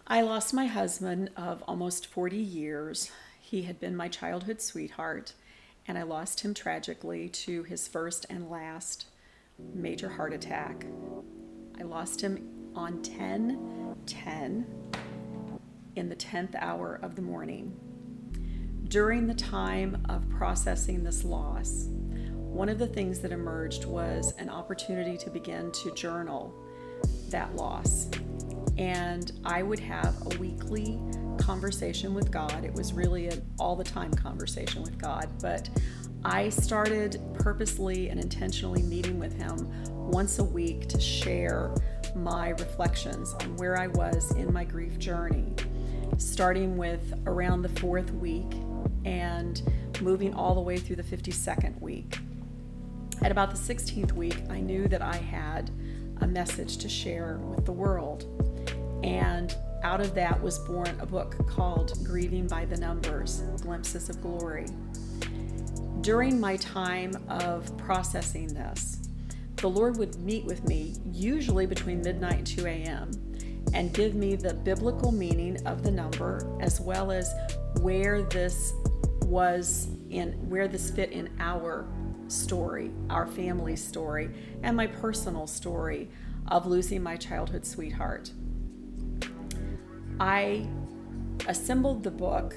I lost my husband of almost 40 years. He had been my childhood sweetheart, and I lost him tragically to his first and last major heart attack. I lost him on 10/10 in the 10th hour of the morning. During the time of processing this loss, one of the things that emerged was an opportunity to begin to journal that loss. And I would have a weekly conversation with God. It was really an all the time conversation with God, but I started purposely and intentionally meeting with Him once a week to share my reflections on where I was in my grief journey, starting with around the 4th week and moving all the way through the 52nd week. At about the 16th week, I knew that I had a message to share with the world. And out of that was born a book called Grieving by the Numbers, Glimpses of Glory. During my time of processing this, the Lord would meet with me usually between midnight and 2 a.m. and give me the biblical meaning of the number, as well as where this fit in our story, our family story, and my personal story of losing my childhood sweetheart. I assembled the book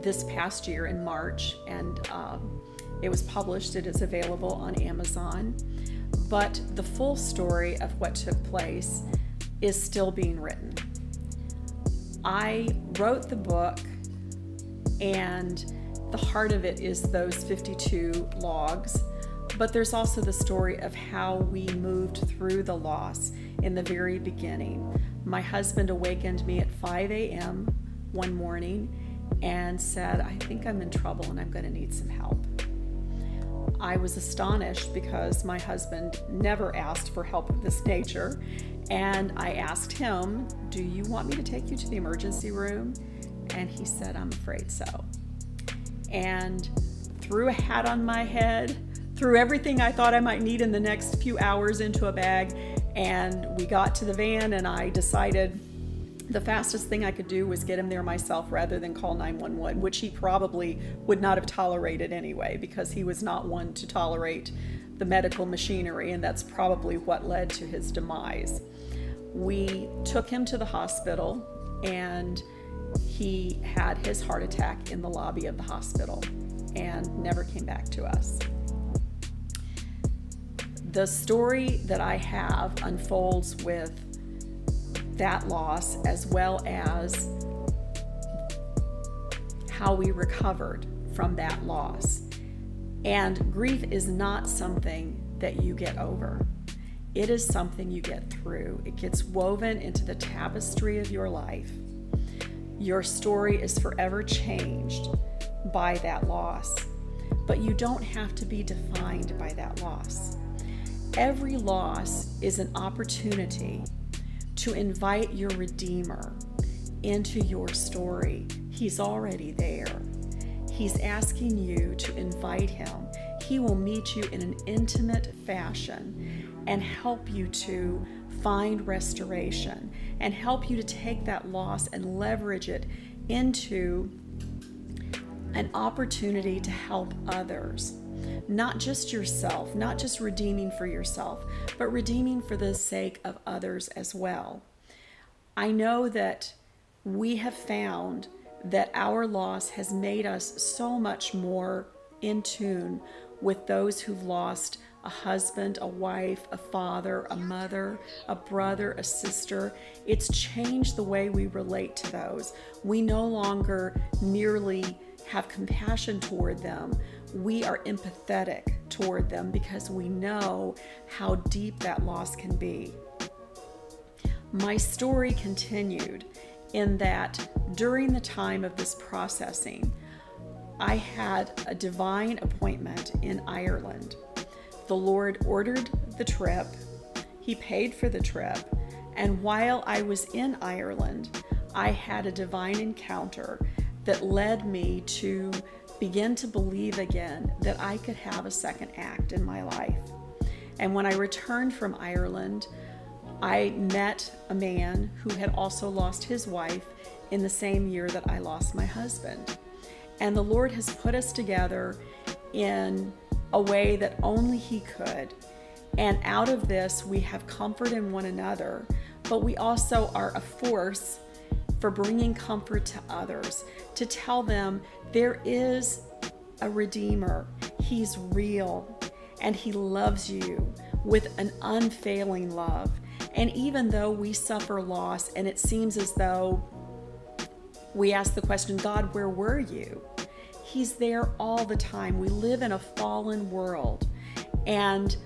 this past year in March, and it was published. It is available on Amazon, but the full story of what took place is still being written. I wrote the book, and the heart of it is those 52 logs, but there's also the story of how we moved through the loss in the very beginning. My husband awakened me at 5 a.m. one morning and said, "I think I'm in trouble and I'm going to need some help." I was astonished because my husband never asked for help of this nature, and I asked him, "Do you want me to take you to the emergency room?" And he said, "I'm afraid so." And threw a hat on my head, threw everything I thought I might need in the next few hours into a bag, and we got to the van, and I decided the fastest thing I could do was get him there myself rather than call 911, which he probably would not have tolerated anyway, because he was not one to tolerate the medical machinery, and that's probably what led to his demise. We took him to the hospital, and he had his heart attack in the lobby of the hospital and never came back to us. The story that I have unfolds with that loss, as well as how we recovered from that loss. And grief is not something that you get over. It is something you get through. It gets woven into the tapestry of your life. Your story is forever changed by that loss, but you don't have to be defined by that loss. Every loss is an opportunity to invite your Redeemer into your story. He's already there. He's asking you to invite him. He will meet you in an intimate fashion and help you to find restoration and help you to take that loss and leverage it into an opportunity to help others. Not just yourself, not just redeeming for yourself, but redeeming for the sake of others as well. I know that we have found that our loss has made us so much more in tune with those who've lost a husband, a wife, a father, a mother, a brother, a sister. It's changed the way we relate to those. We no longer merely have compassion toward them. We are empathetic toward them because we know how deep that loss can be. My story continued in that during the time of this processing, I had a divine appointment in Ireland. The Lord ordered the trip, He paid for the trip, and while I was in Ireland, I had a divine encounter that led me to begin to believe again that I could have a second act in my life. And when I returned from Ireland, I met a man who had also lost his wife in the same year that I lost my husband. And the Lord has put us together in a way that only He could. And out of this, we have comfort in one another, but we also are a force for bringing comfort to others, to tell them there is a Redeemer. He's real, and He loves you with an unfailing love. And even though we suffer loss and it seems as though we ask the question, God, where were you? He's there all the time. We live in a fallen world, and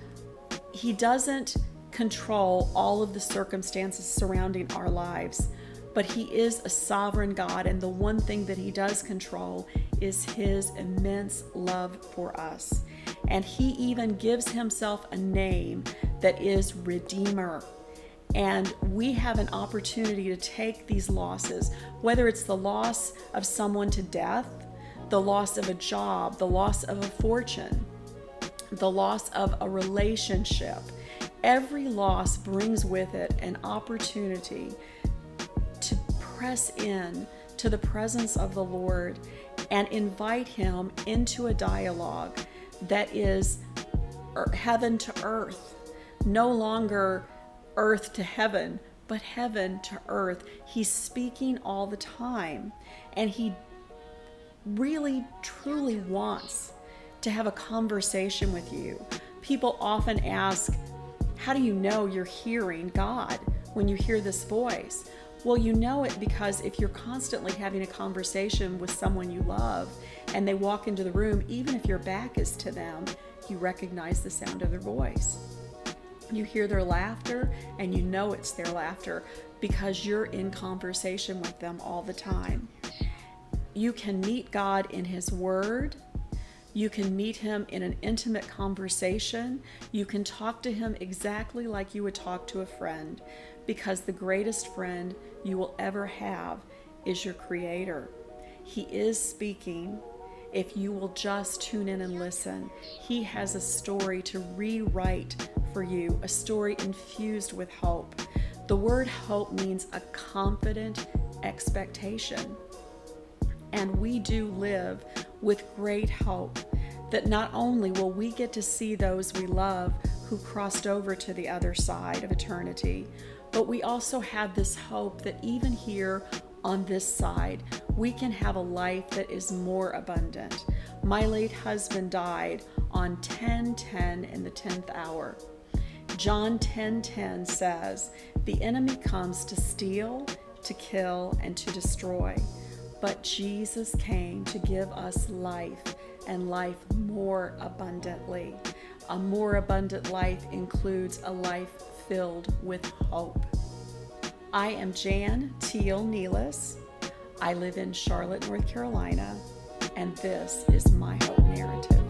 He doesn't control all of the circumstances surrounding our lives, but He is a sovereign God, and the one thing that He does control is His immense love for us. And He even gives Himself a name that is Redeemer. And we have an opportunity to take these losses, whether it's the loss of someone to death, the loss of a job, the loss of a fortune, the loss of a relationship. Every loss brings with it an opportunity to press in to the presence of the Lord and invite Him into a dialogue that is heaven to earth, no longer earth to heaven, but heaven to earth. He's speaking all the time, and He really, truly wants to have a conversation with you. People often ask, how do you know you're hearing God when you hear this voice? Well, you know it because if you're constantly having a conversation with someone you love and they walk into the room, even if your back is to them, you recognize the sound of their voice. You hear their laughter and you know it's their laughter because you're in conversation with them all the time. You can meet God in His Word. You can meet Him in an intimate conversation. You can talk to Him exactly like you would talk to a friend, because the greatest friend you will ever have is your Creator. He is speaking. If you will just tune in and listen, He has a story to rewrite for you, a story infused with hope. The word hope means a confident expectation. And we do live with great hope that not only will we get to see those we love who crossed over to the other side of eternity, but we also have this hope that even here on this side, we can have a life that is more abundant. My late husband died on 10:10 in the 10th hour. John 10:10 says, "The enemy comes to steal, to kill, and to destroy. But Jesus came to give us life, and life more abundantly." A more abundant life includes a life filled with hope. I am Jan Teel-Nealis. I live in Charlotte, North Carolina, and this is my hope narrative.